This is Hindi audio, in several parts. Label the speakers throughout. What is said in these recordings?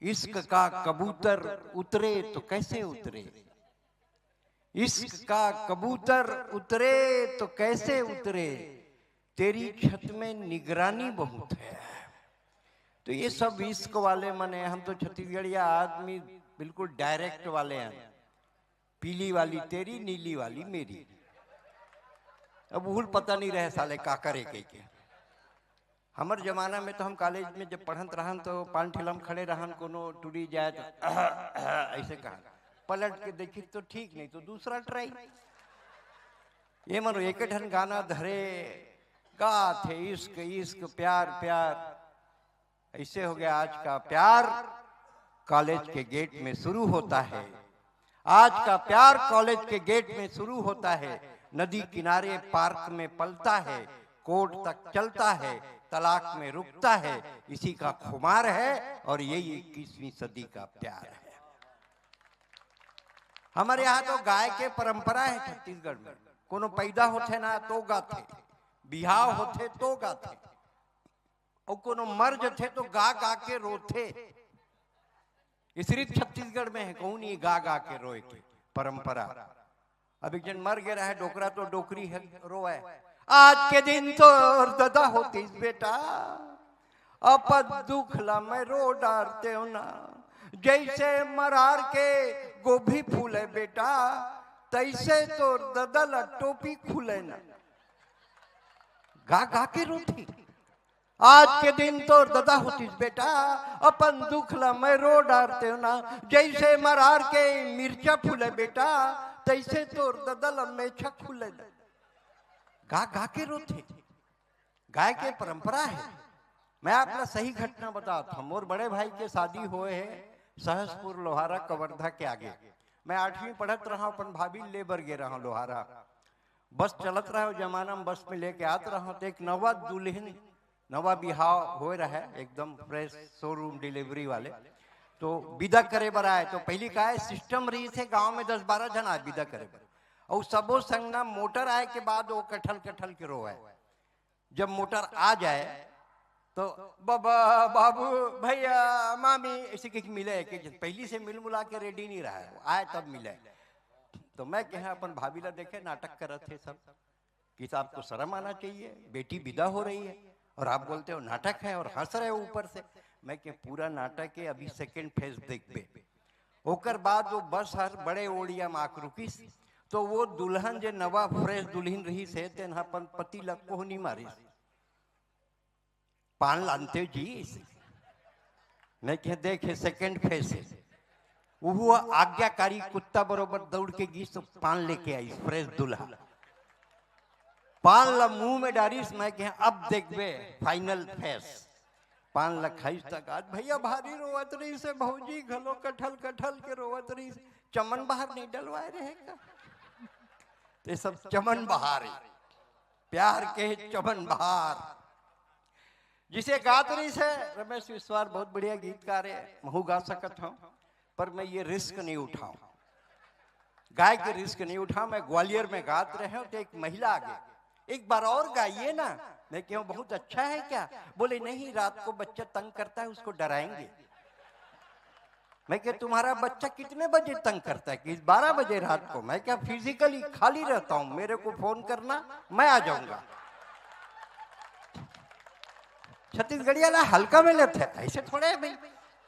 Speaker 1: इश्क का कबूतर उतरे तो कैसे उतरे, इश्क का कबूतर उतरे तो कैसे उतरे, तेरी छत में निगरानी बहुत है। तो ये सब इश्क वाले मने, हम तो छत्तीसगढ़िया आदमी बिल्कुल डायरेक्ट वाले हैं। पीली वाली तेरी, नीली वाली मेरी। अब भूल पता नहीं रहे साले का करे के। हमार जमाना में तो हम कॉलेज में जब पढ़त रहन तो पान ठेलम खड़े रहन, कोनो टूरी जाए तो ऐसे कहा, पलट के देखी तो ठीक, नहीं तो दूसरा ट्राई। ये मनो एक ढन गाना धरे गा थे, इश्क इश्क प्यार प्यार। ऐसे हो गया आज का प्यार कॉलेज के गेट में शुरू होता है। आज का प्यार कॉलेज के गेट में शुरू होता है। नदी किनारे पार्क में पलता है, कोर्ट तक चलता है, तलाक में रुकता है। इसी का खुमार है और यही 21वीं सदी का प्यार है। हमारे यहाँ तो गाय के परंपरा है छत्तीसगढ़ में। कोनो पैदा होते ना तो गाथे, बिहाव होते तो गाथे, और कोनो मर जथे तो गा गा के रोथे। सिर्फ छत्तीसगढ़ में है, कौन ये गा गा के रोए के परंपरा। अब एक जन मर गया है डोकरा तो डोकरी है रोए, आज के दिन तो ददा होती बेटा, अपन दुख ला मैं रो डारते हो ना। जैसे मरार के गोभी फूले बेटा, तैसे तो ददा ला टोपी खुले ना। गा गा के रोती, आज के दिन तो ददा होती बेटा, अपन दुख ला मैं रो डारते हो ना। जैसे मरार के मिर्चा फूले बेटा, तैसे तो ददा ला मेछा खुले ना। गा गा के रोते, गाय के परंपरा है। मैं आपका सही घटना बताता हूँ। मोर बड़े भाई के शादी हुए है सहसपुर लोहारा कवर्धा के आगे। मैं 8वीं पढ़त रहा, अपन भाभी लेबर गे रहा लोहारा। बस चलत रहा जमाना में, बस में लेके आत रहा तो एक नवा दुल्हन, नवा बिहाव हो रहा है, एकदम फ्रेश शोरूम डिलीवरी वाले। तो विदा करे बर आए। तो पहली का है सिस्टम रही थे गांव में 10-12 जन आए विदा करे बर, और सबो संगना मोटर आए के बाद वो कठल कठल के रोए। जब मोटर आ जाए तो बाबा बाबू भैया मामी ऐसे के मिले, कि पहली से मिल मुला के रेडी नहीं रहा है, आए तब मिले। तो मैं कहा अपन भाभी ला देखे नाटक कर रहे थे सब, कि साहब को शर्म आना चाहिए, बेटी विदा हो रही है और आप बोलते हो नाटक है और हंस रहे हो ऊपर से। मैं कह पूरा नाटक है, अभी सेकंड फेज देखबे। ओकर बाद वो बस हर बड़े ओडिया माक रुकी। तो वो दुल्हन जे नवा फ्रेश दुल्हन रही से तेन अपन पति लग को नहीं मारी, पान लानते जी। मैं कह देखे सेकंड फेज है, वो आज्ञाकारी कुत्ता बरोबर दौड़ के गई तो पान लेके आई फ्रेश दुल्हा। पान ला मुंह में डारिस। मैं कह अब देखबे फाइनल फेस। पान ला खाई तक आज भैया भारी रोवत रही से, भौजी घलो कठल कठल के रोवत रही से, चमन बाहर नहीं डलवाए रहेगा। ये सब चमन बहार, प्यार के चमन बहार जिसे गात रही से। रमेश विश्वास बहुत बढ़िया गीतकार है, महू गा सकत हूँ, पर मैं ये रिस्क नहीं उठाऊं, गाय के रिस्क नहीं उठा। मैं ग्वालियर में गात रहे हूं तो एक महिला आ गई, एक बार और गाइए ना। मैं क्यों, बहुत अच्छा है क्या? बोले नहीं, रात को बच्चा तंग करता है, उसको डराएंगे। मैं क्या, तुम्हारा बच्चा कितने बजे तंग करता है? कि 12 बजे रात को। मैं क्या, फिजिकली खाली रहता हूं, मेरे को फोन करना, मैं आ जाऊंगा। छत्तीसगढ़िया ला हल्का में लेते हैं, ऐसे थोड़े है भाई,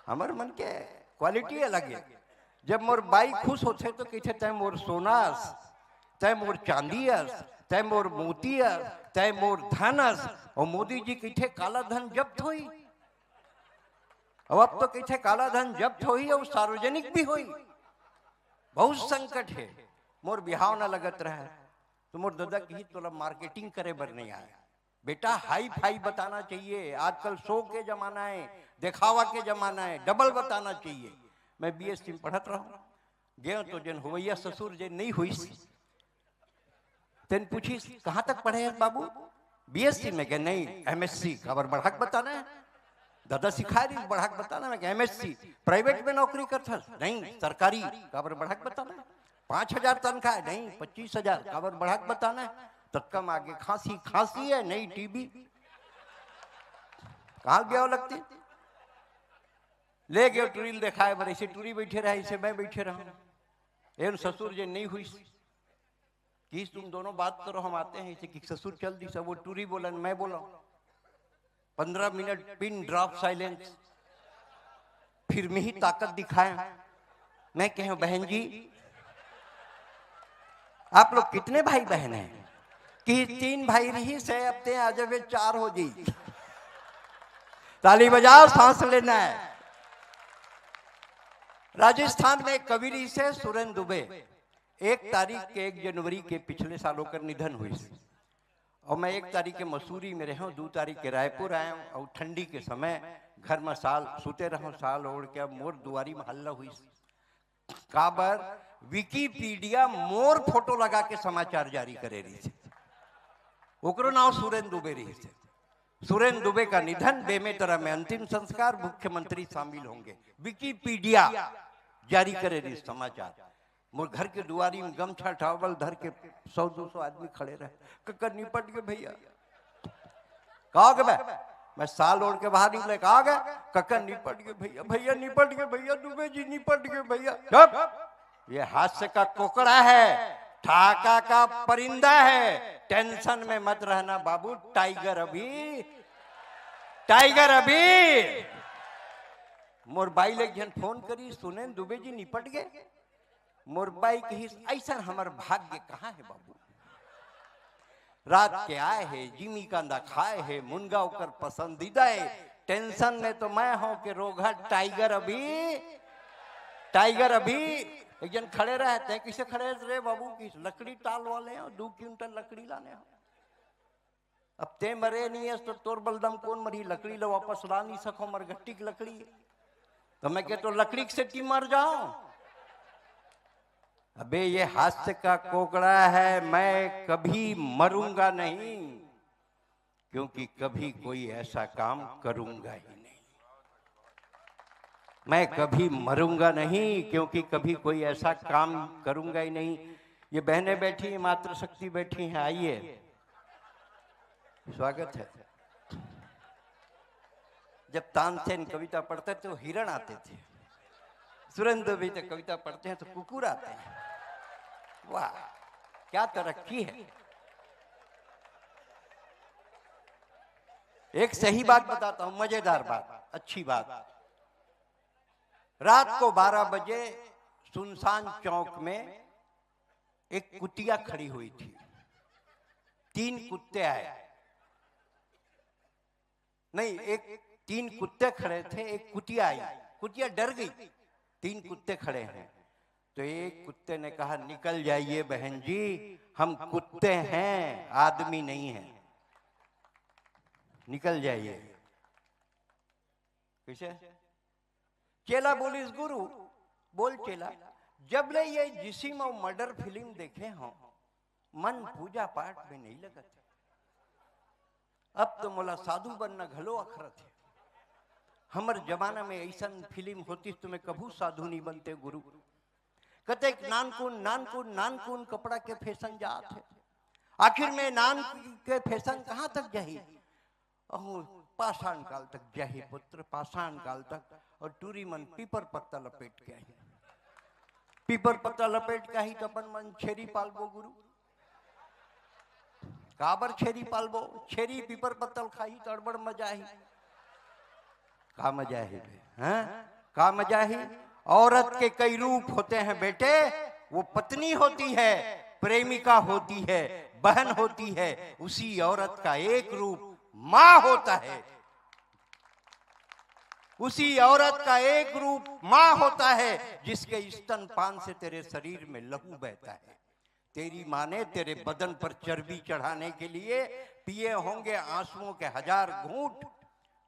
Speaker 1: हमारे मन के क्वालिटी अलग है। जब मोर बाई खुश होते तो कहते तय मोर सोनास, तय मोर चांदीस, तय मोर मोतियस, तय मोर धनस। और मोदी जी कहते काला धन जब्त हुई। अब तो कहते काला धन जब्त हुई और सार्वजनिक भी हुई। बहुत संकट है। मोर बिहाव ना लगत रहा तो मोर दादा की तोला मार्केटिंग करे बर नहीं आया बेटा, हाई फाई बताना चाहिए। आजकल शो के जमाना है, दिखावा के जमाना है, डबल बताना चाहिए। मैं बीएससी में पढ़त रहा, गए तो जन हुवैया ससुर जे नहीं हुई, तेन पूछी कहाँ तक पढ़े हैं बाबू? बीएससी में। क्या नहीं, एमएससी। खबर बढ़ाक बताना है, दादा सिखा रही बढ़ाक बताना। मैं एमएससी प्राइवेट में नौकरी करता नहीं, सरकारी। खबर बढ़ाक बताना है। 5,000 तनख्वाह है नहीं, 25,000। खबर बढ़ाक बताना है। तत्कम आगे खांसी, खांसी है नहीं, टीबी। कहाँ गया लगती ले गए टूरी दिखाए बर ऐसे टूरी बैठे रहे, ऐसे मैं बैठे रहा। एन ससुर जे नहीं हुई कि तुम दोनों बात करो, हम आते हैं ऐसे कि ससुर चल दी सब। वो टूरी बोला मैं बोला, 15 मिनट पिन ड्रॉप साइलेंस, फिर मैं ही ताकत दिखाया। मैं कह बहन जी आप लोग कितने भाई बहन हैं? कि 3 भाई रही से, अब ते आज वे 4 हो जी। ताली बजाओ, सांस लेना है। राजस्थान में कबीरी से सुरेंद्र दुबे 1 तारीख के 1 जनवरी के पिछले सालों का निधन हुई। और मैं 1 तारीख के मसूरी में रहा हूँ, 2 तारीख के रायपुर आया हूँ। और ठंडी के समय घर में साल सुते रहो, साल ओढ़ के। अब मोर दुआरी में हल्ला हुई काबर विकिपीडिया मोर फोटो लगा के समाचार जारी करे रही थी। ओकरो नाम सुरेंद्र दुबे रही थे। सुरेंद्र दुबे का निधन, बेमेतरा में अंतिम संस्कार, मुख्यमंत्री शामिल होंगे। विकिपीडिया जारी करे रही समाचार। मोर घर के दुआरी में गमछा टावल धर के 100-200 आदमी खड़े रहे। कक्कर निपट गए भैया। कहा गए मैं साल ओढ़ के बाहर निकले, कहा गए कक्कर निपट गए भैया, भैया निपट गए भैया, दुबे जी निपट गए भैया। जब ये हास्य का कोकड़ा है, ठाका का परिंदा है, टेंशन में मत रहना बाबू, टाइगर अभी, टाइगर अभी। मोर बाई ले जन फोन करी, सुने दुबे जी निपट गए। मोर बाई कही ऐसा हमार भाग्य कहाँ है बाबू, रात के आए है, जिमी कांदा खाए है, मुनगा होकर पसंदीदा है। टेंशन में तो मैं हूं कि रोगा टाइगर अभी, टाइगर अभी। एक जन खड़े रहते हैं, किसे खड़े रहे बाबू की लकड़ी टाल वाले हैं, 2 क्विंटल लकड़ी लाने हैं। अब ते मरे नहीं है तो तोर बलदम कौन मरी, लकड़ी लो वापस ला नहीं सको, मरगट्टी की लकड़ी। तो मैं कहता लकड़ी से टी मर जाओ। अबे ये हास्य का कोकड़ा है, मैं कभी मरूंगा नहीं, क्योंकि कभी कोई ऐसा काम करूंगा ही नहीं। मैं कभी मरूंगा नहीं, क्योंकि कभी कोई ऐसा काम करूंगा ही नहीं। ये बहनें बैठी हैं, मातृशक्ति बैठी हैं, आइए स्वागत है। जब तानसेन कविता पढ़ते तो हिरण आते थे, सुरेंद्र भी तो कविता पढ़ते हैं तो कुकुर आते हैं। वाह क्या तरक्की है। एक सही बात बताता हूं, मजेदार बात, अच्छी बात। रात को 12 बजे सुनसान चौक में एक कुतिया खड़ी हुई थी। 3 कुत्ते आए, नहीं 3 कुत्ते खड़े थे, एक कुतिया आई। कुतिया डर गई, 3 कुत्ते खड़े हैं। तो एक कुत्ते ने कहा निकल जाइए बहन जी, हम कुत्ते हैं, आदमी नहीं हैं, निकल जाइए। कैसे? चेला बोलिस गुरु, बोल चेला, जब ले ये जिसिम और मर्डर फिल्म देखे हो, मन पूजा पाठ में नहीं लगा। अब तो मोला साधु बनना घलो अखरत है। हमारे जमाना में ऐसा फिल्म होती तो मैं कभू साधु नहीं बनते गुरु। कहते नानकुन नानकुन नानकुन कपड़ा के फैशन जात है। आखिर में नान के फैशन कहाँ तक जाही? पाषाण काल तक जाही पुत्र, पाषाण काल तक। और टूरी मन पीपर पत्ता लपेट के आई, पीपर पत्ता लपेट के आई तो अपन मन छेरी पालबो गुरु। काबर छेरी पालबो? छेरी पीपर पत्तल खाई तो अड़बड़ मजा ही। का मजा है? हैं? का मजा ही? औरत के कई रूप होते हैं बेटे, वो पत्नी होती है, प्रेमिका होती है, बहन होती है। उसी औरत का एक रूप मां होता है, उसी औरत का एक रूप मां होता है, जिसके स्तनपान से तेरे शरीर में लहू बहता है। तेरी मां ने तेरे बदन पर चर्बी चढ़ाने के लिए पिए होंगे आंसुओं के 1000 घूंट।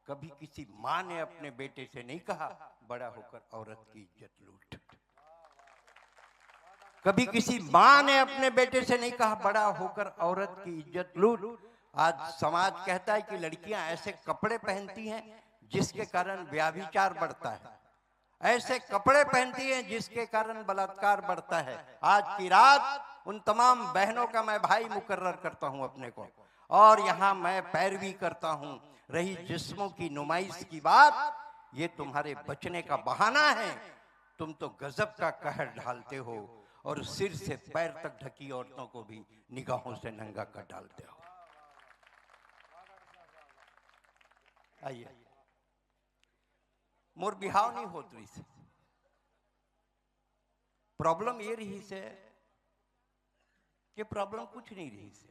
Speaker 1: कभी किसी मां ने अपने बेटे से नहीं कहा बड़ा होकर औरत की इज्जत लूट। कभी किसी मां ने अपने बेटे से नहीं कहा बड़ा होकर औरत की इज्जत लूट। आज समाज कहता है कि लड़कियां ऐसे कपड़े पहनती हैं जिसके कारण व्याभिचार बढ़ता है, ऐसे कपड़े पहनती हैं जिसके कारण बलात्कार बढ़ता है। आज की रात उन तमाम बहनों का मैं भाई मुकर्रर करता हूं अपने को, और यहां मैं पैरवी करता हूं। रही जिस्मों की नुमाइश की बात, ये तुम्हारे बचने का बहाना है। तुम तो गजब का कहर ढालते हो और सिर से पैर तक ढकी औरतों को भी निगाहों से नंगा कर डालते हो। आइए, मोर बिहाव नहीं होत रही से। प्रॉब्लम ये रही से कि प्रॉब्लम कुछ नहीं रही से।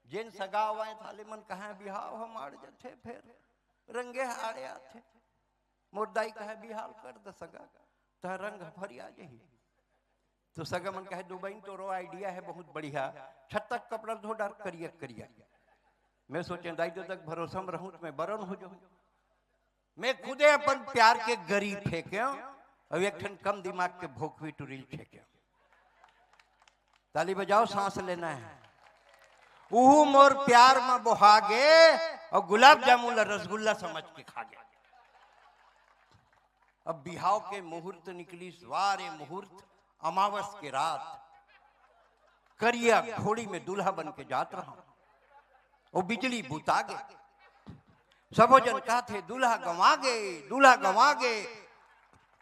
Speaker 1: जिन सगा हुआ थाले मन कहा बिहाव हम आड़ जाते, फिर रंगे हाड़े आते। मोर दाई कहे बिहाव कर द सगा तो रंग भरी आ जाही। तो सगा मन कहे दुबई तो रो आइडिया है बहुत बढ़िया, छत तक कपड़ा धो डाल करिया करिया। मैं सोचे दाई तो तक भरोसा में रहूं तो मैं बरन हो जाऊं। मैं खुदे अपन प्यार के गरीब फेंके और एक ठन कम दिमाग के भोखवी टुरिल फेंके। ताली बजाओ, सांस लेना है। उहू मोर प्यार में बोहागे और गुलाब जामुन रसगुल्ला समझ के खा गया। अब बिहाव के मुहूर्त निकली, सवारे मुहूर्त अमावस के रात करिया घोड़ी में दूल्हा बन के जात रहा। वो बिजली बुता गए। सबो जन कहते दूल्हा गंवा गए, दूल्हा गंवा गए।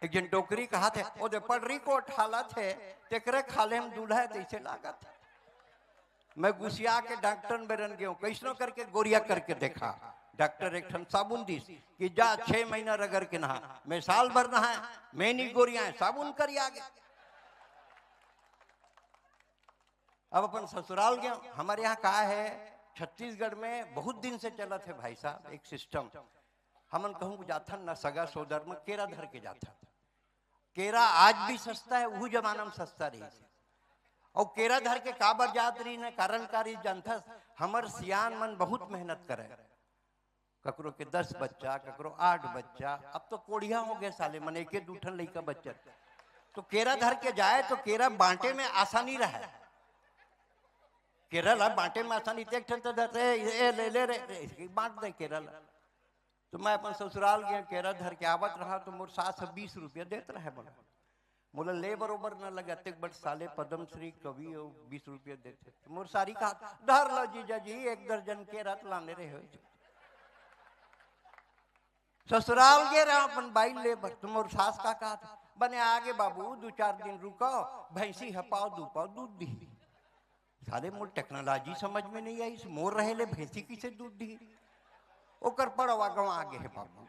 Speaker 1: एक जन टोकरी कहा थे ओदे पडरी को ठाला थे तेकरे खाले हम दूल्हा तैसे लागत। मैं गुस्सिया के डॉक्टर में रन गया, कैसनो करके गोरिया करके देखा। डॉक्टर एक ठन साबुन दिस कि जा 6 महीना रगड़ के नहा। मैं साल भर नहा, मैं नहीं गोरिया है, साबुन करी आ गया। अब अपन ससुराल गया। हमारे यहाँ कहा है छत्तीसगढ़ में बहुत दिन से चला थे भाई साहब एक सिस्टम। हमन कहूँ जाथा न सगा सोदर में केरा धर के जाथा। केरा आज भी सस्ता है, वो जमाना में सस्ता रही से। और केरा धर के काबर जात रही न कारण कारी जानथा। हमर सियान मन बहुत मेहनत करे। ककरो के 10 बच्चा, ककरो 8 बच्चा। अब तो कोढ़िया हो गए साले मन, एक दूठन लइका बच्चा। तो केरा धर के जाए तो केरा बांटे में आसानी रहे। केरला बांटे में आसानी एक ठन तो ले ले रे बांट दे केरला। तो मैं अपन ससुराल गया, केरा धर के आवत रहा तो मोर सास 20 रुपया देते रहे। बोला मोला ले बरोबर न लगा ते बट साले पद्म श्री कवि और 20 रुपया देते। तो मोर सारी कहा धर लो जीजा जी 1 दर्जन केरा लाने रहे हो। ससुराल गए रहा अपन बाई ले बर। तो मोर सास का कहा बने आगे बाबू 2-4 दिन रुको, भैंसी हपाओ 2 पाव दूध दी। सारे मोर टेक्नोलॉजी समझ में नहीं आई। मोर रहे ले भैंसी किसे दूध दी। ओकर पड़वा गंवा आगे है बाबू।